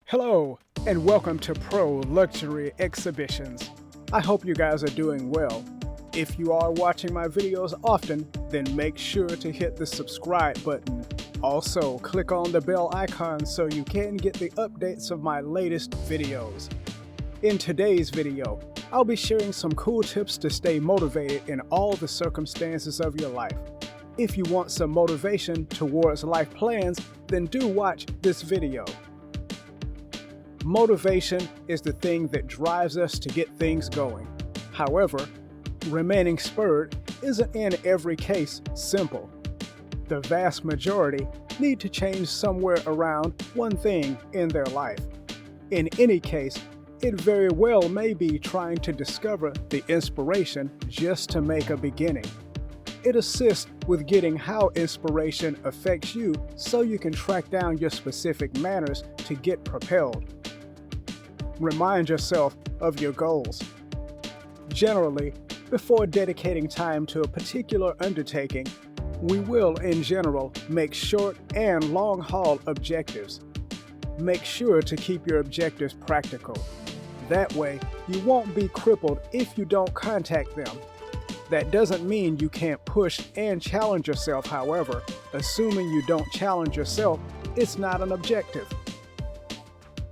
Hello, and welcome to Pro Luxury Exhibitions. I hope you guys are doing well. If you are watching my videos often, then make sure to hit the subscribe button. Also, click on the bell icon so you can get the updates of my latest videos. In today's video, I'll be sharing some cool tips to stay motivated in all the circumstances of your life. If you want some motivation towards life plans, then do watch this video. Motivation is the thing that drives us to get things going. However, remaining spurred isn't in every case simple. The vast majority need to change somewhere around one thing in their life. In any case, it very well may be trying to discover the inspiration just to make a beginning. It assists with getting how inspiration affects you so you can track down your specific manners to get propelled. Remind yourself of your goals. Generally, before dedicating time to a particular undertaking, we will, in general, make short and long-haul objectives. Make sure to keep your objectives practical. That way, you won't be crippled if you don't contact them. That doesn't mean you can't push and challenge yourself, however. Assuming you don't challenge yourself, it's not an objective.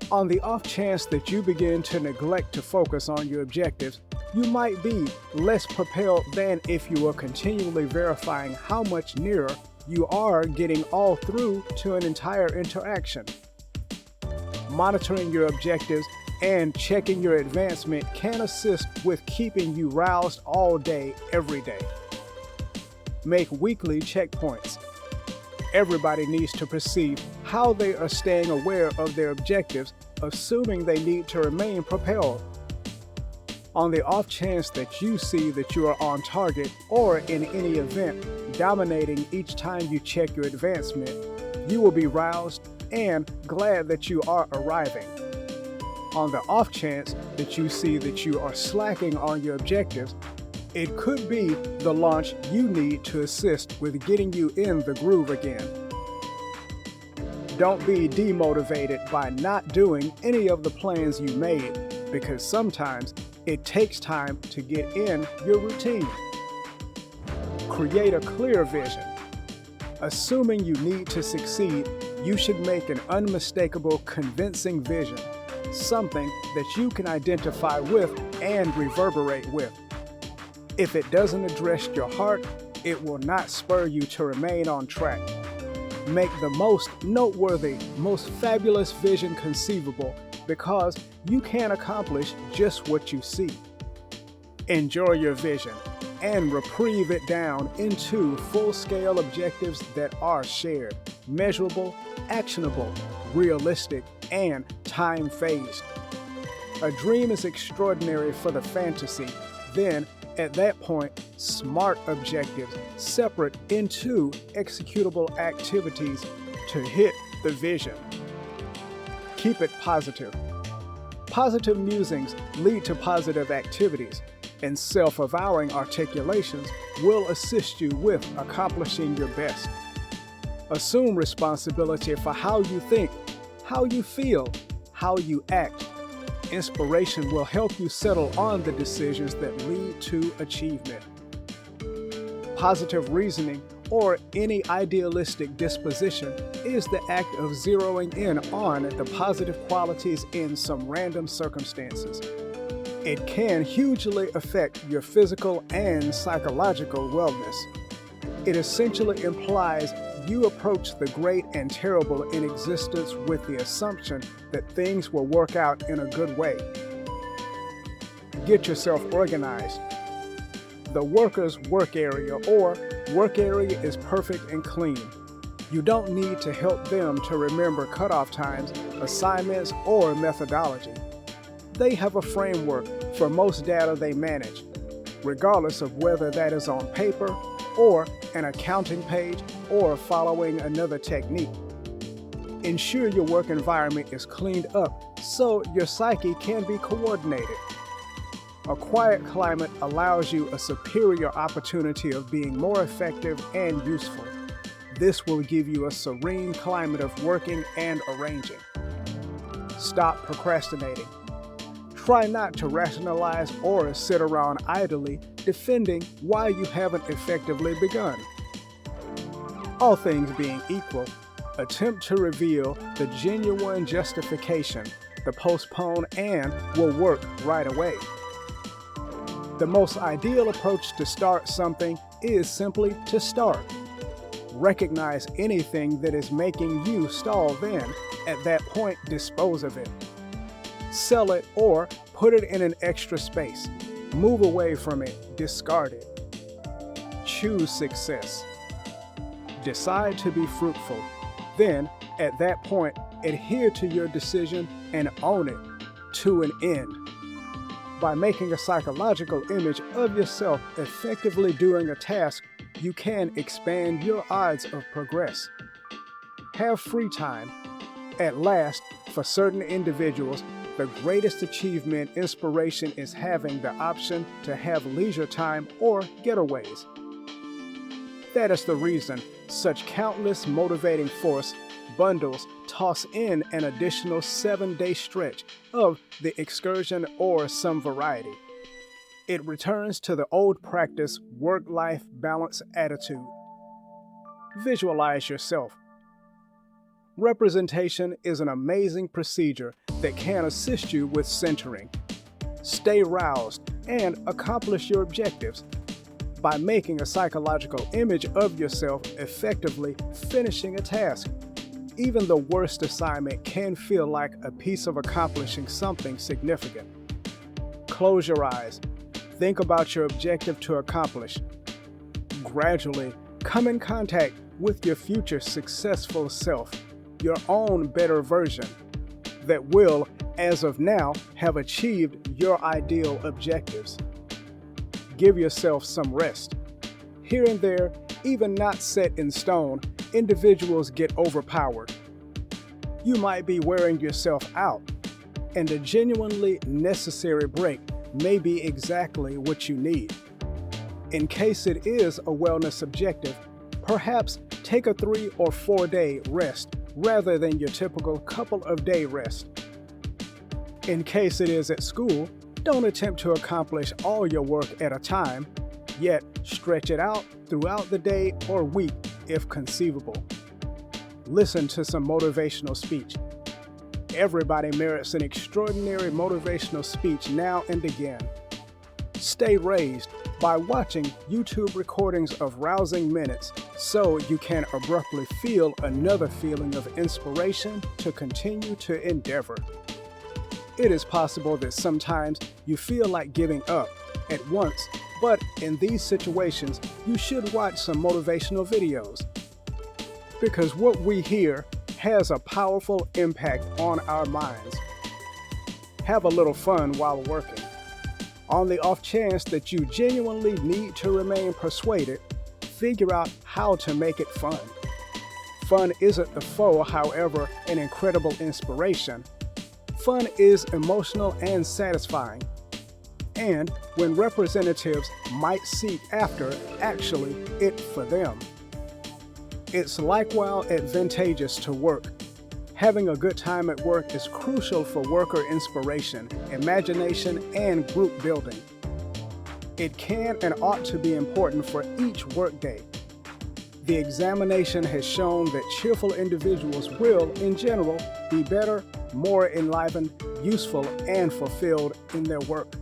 On the off chance that you begin to neglect to focus on your objectives, you might be less propelled than if you were continually verifying how much nearer you are getting all through to an entire interaction. Monitoring your objectives and checking your advancement can assist with keeping you roused all day, every day. Make weekly checkpoints. Everybody needs to perceive how they are staying aware of their objectives, assuming they need to remain propelled. On the off chance that you see that you are on target or in any event dominating each time you check your advancement, you will be roused and glad that you are arriving. On the off chance that you see that you are slacking on your objectives, it could be the launch you need to assist with getting you in the groove again. Don't be demotivated by not doing any of the plans you made, because sometimes it takes time to get in your routine. Create a clear vision. Assuming you need to succeed, you should make an unmistakable, convincing vision, something that you can identify with and reverberate with. If it doesn't address your heart, it will not spur you to remain on track. Make the most noteworthy, most fabulous vision conceivable, because you can accomplish just what you see. Enjoy your vision and reprieve it down into full-scale objectives that are shared, measurable, actionable, realistic, and time-phased. A dream is extraordinary for the fantasy. Then, at that point, smart objectives separate into executable activities to hit the vision. Keep it positive. Positive musings lead to positive activities, and self-avowing articulations will assist you with accomplishing your best. Assume responsibility for how you think, how you feel, how you act. Inspiration will help you settle on the decisions that lead to achievement. Positive reasoning, or any idealistic disposition, is the act of zeroing in on the positive qualities in some random circumstances. It can hugely affect your physical and psychological wellness. It essentially implies you approach the great and terrible in existence with the assumption that things will work out in a good way. Get yourself organized. The worker's work area or work area is perfect and clean. You don't need to help them to remember cutoff times, assignments, or methodology. They have a framework for most data they manage, regardless of whether that is on paper or an accounting page or following another technique. Ensure your work environment is cleaned up so your psyche can be coordinated. A quiet climate allows you a superior opportunity of being more effective and useful. This will give you a serene climate of working and arranging. Stop procrastinating. Try not to rationalize or sit around idly defending why you haven't effectively begun. All things being equal, attempt to reveal the genuine justification, the postpone, and will work right away. The most ideal approach to start something is simply to start. Recognize anything that is making you stall, then, at that point, dispose of it. Sell it or put it in an extra space. Move away from it, discard it. Choose success. Decide to be fruitful. Then, at that point, adhere to your decision and own it to an end. By making a psychological image of yourself effectively doing a task, you can expand your odds of progress. Have free time. At last, for certain individuals, the greatest achievement inspiration is having the option to have leisure time or getaways. That is the reason such countless motivating force bundles toss in an additional 7-day stretch of the excursion or some variety. It returns to the old practice work-life balance attitude. Visualize yourself. Representation is an amazing procedure that can assist you with centering. Stay roused and accomplish your objectives by making a psychological image of yourself effectively finishing a task. Even the worst assignment can feel like a piece of accomplishing something significant. Close your eyes. Think about your objective to accomplish. Gradually, come in contact with your future successful self, your own better version that will, as of now, have achieved your ideal objectives. Give yourself some rest. Here and there, even not set in stone, individuals get overpowered. You might be wearing yourself out, and a genuinely necessary break may be exactly what you need. In case it is a wellness objective, perhaps take a 3 or 4 day rest rather than your typical couple of day rest. In case it is at school, don't attempt to accomplish all your work at a time, yet stretch it out throughout the day or week if conceivable. Listen to some motivational speech. Everybody merits an extraordinary motivational speech now and again. Stay raised by watching YouTube recordings of rousing minutes so you can abruptly feel another feeling of inspiration to continue to endeavor. It is possible that sometimes you feel like giving up at once, but in these situations, you should watch some motivational videos. Because what we hear has a powerful impact on our minds. Have a little fun while working. On the off chance that you genuinely need to remain persuaded, figure out how to make it fun. Fun isn't the foe, however, an incredible inspiration. Fun is emotional and satisfying. And when representatives might seek after, actually, it for them. It's likewise advantageous to work. Having a good time at work is crucial for worker inspiration, imagination, and group building. It can and ought to be important for each workday. The examination has shown that cheerful individuals will, in general, be better, more enlivened, useful, and fulfilled in their work.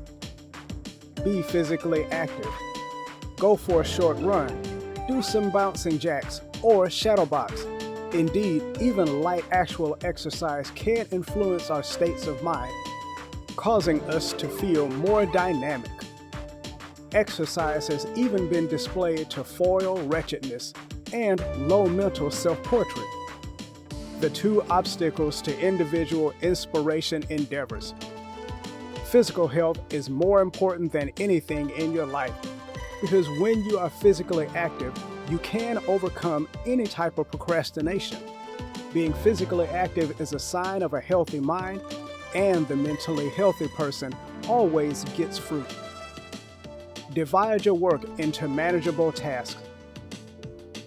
Be physically active. Go for a short run. Do some bouncing jacks or shadow box. Indeed, even light actual exercise can influence our states of mind, causing us to feel more dynamic. Exercise has even been displayed to foil wretchedness and low mental self-portrait, the two obstacles to individual inspiration endeavors. Physical health is more important than anything in your life, because when you are physically active, you can overcome any type of procrastination. Being physically active is a sign of a healthy mind, and the mentally healthy person always gets fruit. Divide your work into manageable tasks.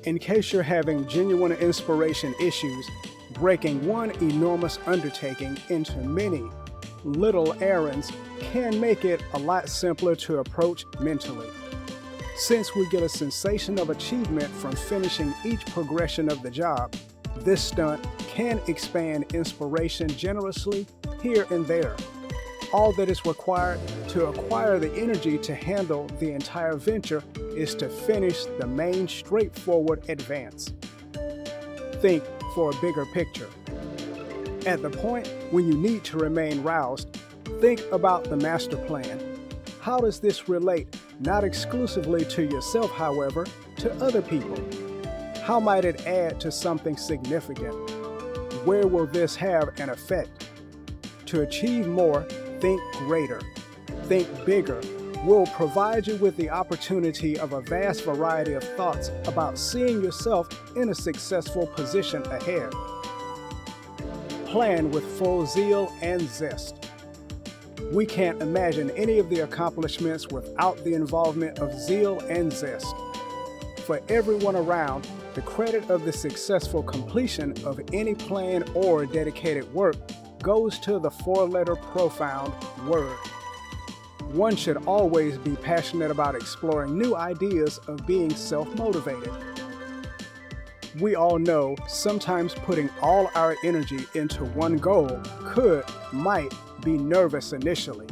In case you're having genuine inspiration issues, Breaking one enormous undertaking into many little errands can make it a lot simpler to approach mentally. Since we get a sensation of achievement from finishing each progression of the job, this stunt can expand inspiration generously here and there. All that is required to acquire the energy to handle the entire venture is to finish the main straightforward advance. Think for a bigger picture. At the point when you need to remain roused, think about the master plan. How does this relate, not exclusively to yourself, however, to other people? How might it add to something significant? Where will this have an effect? To achieve more, think greater. Think bigger will provide you with the opportunity of a vast variety of thoughts about seeing yourself in a successful position ahead. Plan with full zeal and zest. We can't imagine any of the accomplishments without the involvement of zeal and zest. For everyone around, the credit of the successful completion of any plan or dedicated work goes to the four-letter profound word. One should always be passionate about exploring new ideas of being self-motivated. We all know sometimes putting all our energy into one goal might be nervous initially,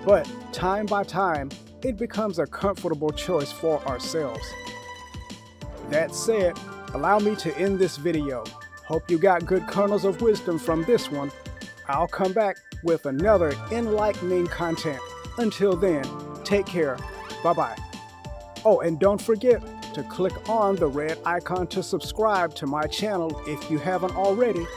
but time by time, it becomes a comfortable choice for ourselves. That said, allow me to end this video. Hope you got good kernels of wisdom from this one. I'll come back with another enlightening content. Until then, take care. Bye-bye. Oh, and don't forget to click on the red icon to subscribe to my channel if you haven't already.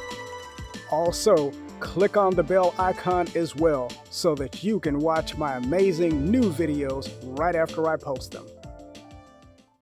Also, click on the bell icon as well so that you can watch my amazing new videos right after I post them.